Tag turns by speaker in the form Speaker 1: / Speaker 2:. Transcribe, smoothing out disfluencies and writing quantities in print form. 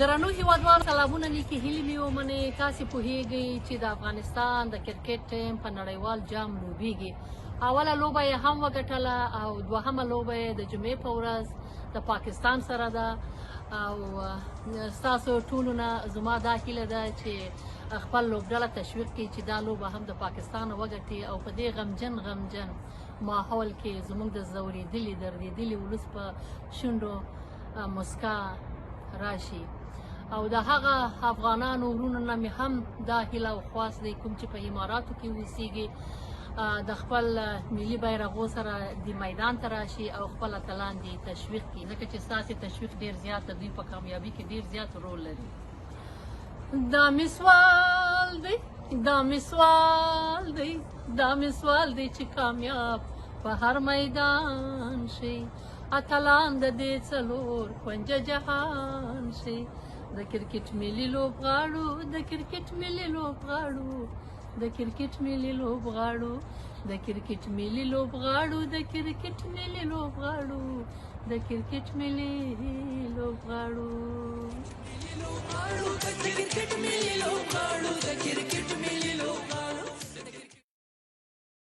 Speaker 1: درنو هیوادوالو سلامونه نیکې هیلې مې ومنئ. تاسې پوهیږئ چې د افغانستان د کرکټ ټیم په نړیوال جام لوبیږي. اوله لوبه یې هم وګټله او دوهمه لوبه یې د جمعې په ورځ د پاکستان سره ده. او ستاسو ټولو نه زما دا هیله ده چې خپل لوبډله تشویق کړي چې دا لوبه هم د پاکستان وګټي او په دې غمجن ماحول کې زموږ د ځورېدلي دردېدلي ولس په شونډو مسکا راشي. او د هغه افغانانو ورونو نه مې هم دا هیله او خواست دی کوم چې په اماراتو کې اوسیږي د خپل ملي بیرغو سره د میدان ته راشي او خپل اتلان دي تشویق کړي، ځکه چې ستاسې تشویق ډېر زیات د دوی په کامیابي کې ډېر زیات رول لري. دا مې سوال دی چې کامیاب په هر میدان شي، اتلان د دې څلور کونجه جهان شي. د کرکټ ملي لوبغاړو د کرکټ ملي لوبغاړو